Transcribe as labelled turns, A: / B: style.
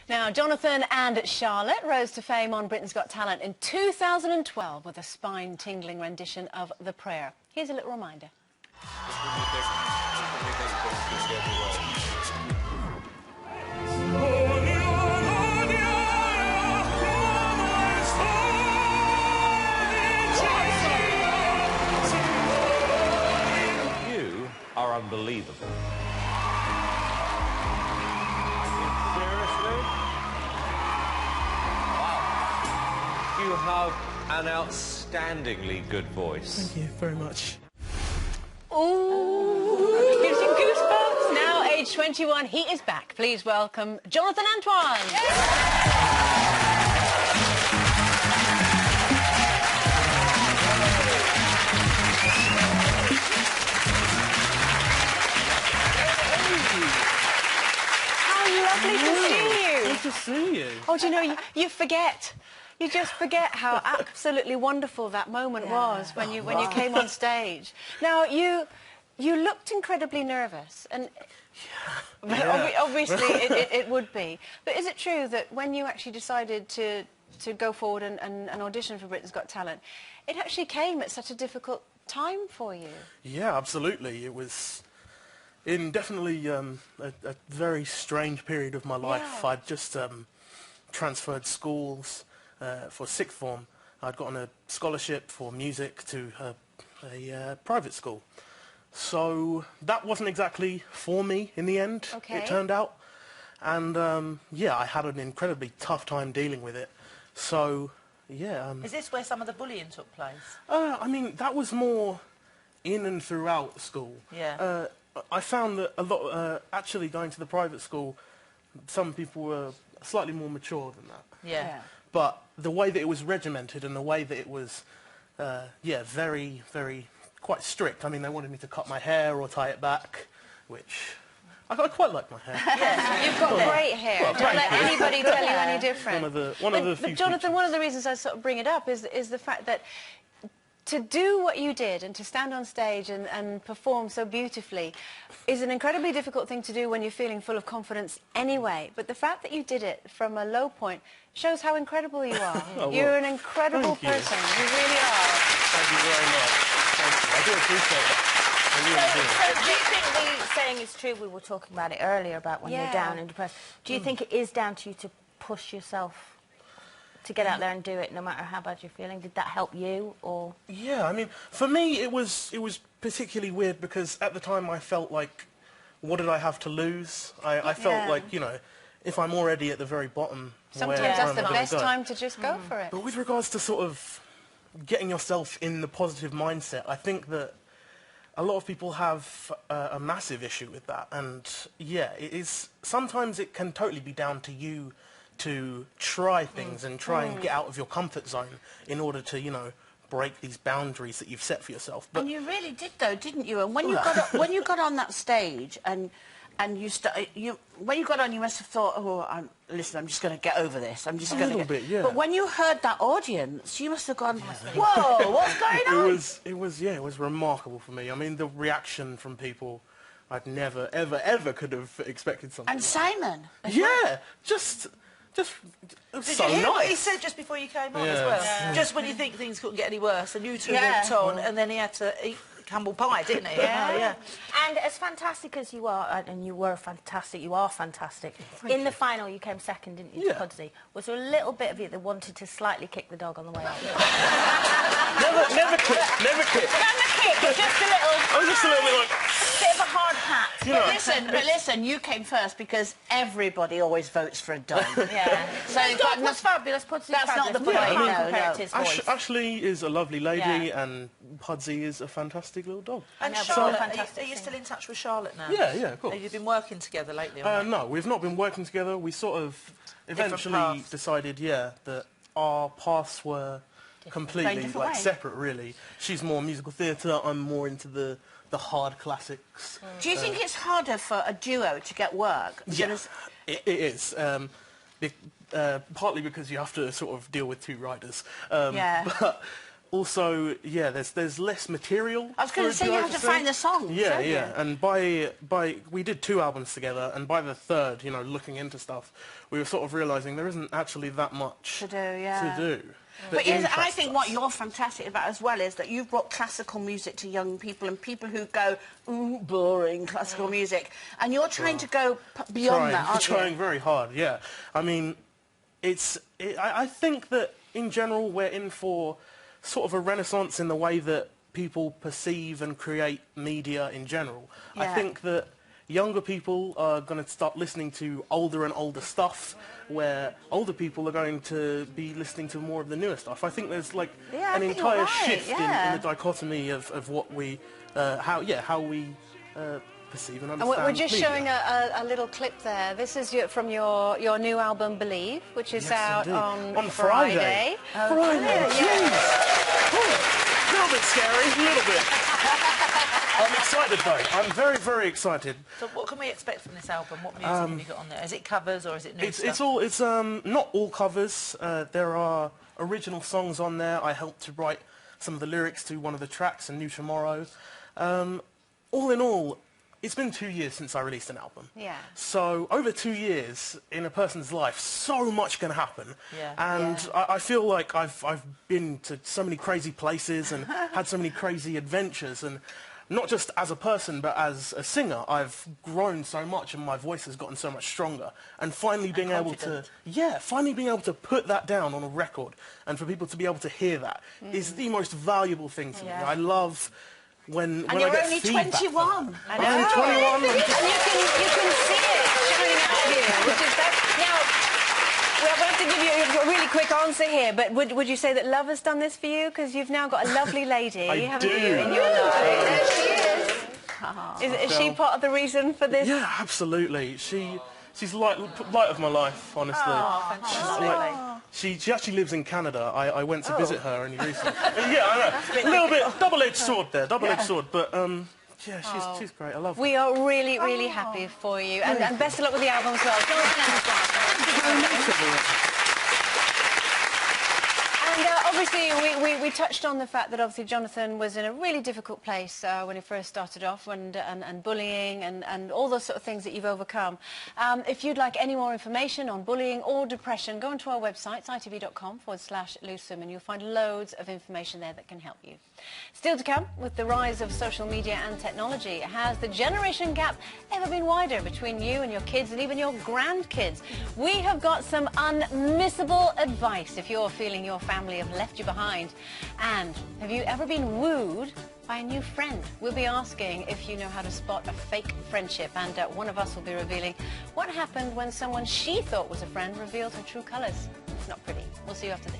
A: Now, Jonathan and Charlotte rose to fame on Britain's Got Talent in 2012 with a spine-tingling rendition of The Prayer. Here's a little reminder.
B: You are unbelievable. You have an outstandingly good voice.
C: Thank you very much.
A: Ooh, gives you goosebumps. Now, age 21, he is back. Please welcome Jonathan Antoine. Lovely to see you.
C: Good to see you.
A: Oh, do you know, you forget. You just forget how absolutely wonderful that moment was when you came on stage. Now, you looked incredibly nervous, and obviously it would be. But is it true that when you actually decided to go forward and audition for Britain's Got Talent, it actually came at such a difficult time for you?
C: Yeah, absolutely. It was definitely a very strange period of my life.
A: Yeah.
C: I'd just transferred schools for sixth form. I'd gotten a scholarship for music to a private school. So that wasn't exactly for me in the end, it turned out. And yeah, I had an incredibly tough time dealing with it. So, yeah.
D: Is this where some of the bullying took place?
C: I mean, that was more in and throughout school.
D: Yeah.
C: I found that a lot, actually going to the private school, some people were slightly more mature than that.
D: Yeah.
C: But the way that it was regimented and the way that it was, yeah, very, very, quite strict. I mean, they wanted me to cut my hair or tie it back, which I quite like my hair.
A: Yes, you've got great hair.
C: Well,
A: Don't let anybody tell you any different.
C: One of the few
A: but Jonathan,
C: features.
A: one of the reasons I sort of bring it up is the fact that to do what you did and to stand on stage and perform so beautifully is an incredibly difficult thing to do when you're feeling full of confidence anyway. But the fact that you did it from a low point shows how incredible you are.
C: Oh, well,
A: you're an incredible person. You really are.
C: Thank you very much. Thank you. I do appreciate that. I really do.
D: So do you think the saying is true? We were talking about it earlier about when you're down and depressed. Do you think it is down to you to push yourself to get out there and do it no matter how bad you're feeling? Did that help you, or...?
C: Yeah, I mean, for me it was particularly weird because at the time I felt like, what did I have to lose? I felt like, you know, if I'm already at the very bottom,
A: sometimes that's the best time to just go for it.
C: But with regards to sort of getting yourself in the positive mindset, I think that a lot of people have a massive issue with that, and yeah, it is, sometimes it can totally be down to you to try things and try and get out of your comfort zone in order to, you know, break these boundaries that you've set for yourself. But
E: and you really did, though, didn't you? And when you got on that stage and when you got on, you must have thought, oh, listen, I'm just going to get over this. I'm just going to
C: a little bit, yeah.
E: But when you heard that audience, you must have gone, whoa, what's going on?
C: It was remarkable for me. I mean, the reaction from people, I'd never, ever, ever could have expected something.
E: And Simon.
C: Yeah, just it was so
D: Did you hear
C: nice.
D: what he said just before you came on as well?
A: Yeah.
D: Just when you think things couldn't get any worse, and you two walked on, and then he had to eat Campbell pie, didn't he?
A: Yeah.
D: Oh,
E: And as fantastic as you are, and you were fantastic, you are fantastic. In the final, you came second, didn't you, to Pudsey? Was there a little bit of you that wanted to slightly kick the dog on the way out?
C: Never kick.
E: Never kick, just a little...
C: I was just a little bit like...
E: bit of a hard pat.
C: You know,
E: But listen, you came first because everybody always votes for a dog.
A: Yeah.
E: So dog was fabulous. Pudsey's
A: That's not the
E: fabulous.
A: point.
E: You can't
A: No,
E: compare
A: no.
E: it to his voice.
C: Ashley is a lovely lady, and Pudsey is a fantastic little dog.
D: And
E: I know,
D: Charlotte,
E: fantastic
D: are you still in touch with Charlotte now?
C: Yeah, of course.
D: Have you been working together lately? On
C: No, we've not been working together. We sort of eventually
D: paths.
C: decided, that our paths were completely
E: different way.
C: separate, really. She's more musical theatre. I'm more into the hard classics.
E: Do you think it's harder for a duo to get work?
C: Yeah, it is. Partly because you have to sort of deal with two writers.
E: Yeah.
C: But also, yeah, there's less material.
F: I was going to say you have to find the songs.
C: Yeah, yeah. And we did 2 albums together, and by the 3rd, you know, looking into stuff, we were sort of realising there isn't actually that much
F: to do. Yeah.
C: To do.
F: But I think what you're fantastic about as well is that you've brought classical music to young people and people who go, ooh, boring classical music, and you're trying to go beyond that, aren't you?
C: Trying very hard, yeah. I mean, I think that in general we're in for sort of a renaissance in the way that people perceive and create media in general.
F: Yeah.
C: I think that younger people are going to start listening to older and older stuff, where older people are going to be listening to more of the newer stuff. I think there's like an entire shift in the dichotomy of what we, how we perceive and understand.
A: And we're just
C: media.
A: showing a little clip there. This is from your new album, Believe, which is out on Friday.
C: Friday,
A: yeah.
C: A little bit scary, a little bit. I'm excited though. I'm very, very excited.
G: So what can we expect from this album? What music have you got on there? Is it covers or is it new stuff?
C: It's not all covers. There are original songs on there. I helped to write some of the lyrics to one of the tracks, A New Tomorrow. All in all, it's been 2 years since I released an album.
A: Yeah.
C: So over 2 years in a person's life, so much can happen.
G: Yeah.
C: And I feel like I've been to so many crazy places and had so many crazy adventures, and not just as a person but as a singer, I've grown so much and my voice has gotten so much stronger. And finally being able to put that down on a record and for people to be able to hear that is the most valuable thing to me. I love when I get feedback.
F: And you're only 21.
A: I know.
C: I'm 21.
A: And you can see it shining out of you, which is that. Now, we're going to give you a really quick answer here, but would you say that love has done this for you? Because you've now got a lovely lady, haven't you, in your life? There she is. Is she part of the reason for this?
C: Yeah, absolutely. She's light of my life, honestly.
G: Oh, fantastic.
C: She actually lives in Canada. I went to visit her only recently. Yeah, I know. A little bit double-edged sword there, double-edged sword. But yeah, she's great. I love her.
A: We are really, really happy for you, and best of luck with the album as well. And obviously, we touched on the fact that obviously Jonathan was in a really difficult place when he first started off, and bullying and all those sort of things that you've overcome. If you'd like any more information on bullying or depression, go onto our website, itv.com/Loosum, and you'll find loads of information there that can help you. Still to come, with the rise of social media and technology, has the generation gap ever been wider between you and your kids and even your grandkids? We have got some unmissable advice if you're feeling your family have left you behind. And have you ever been wooed by a new friend? We'll be asking if you know how to spot a fake friendship, and one of us will be revealing what happened when someone she thought was a friend revealed her true colours. It's not pretty. We'll see you after this.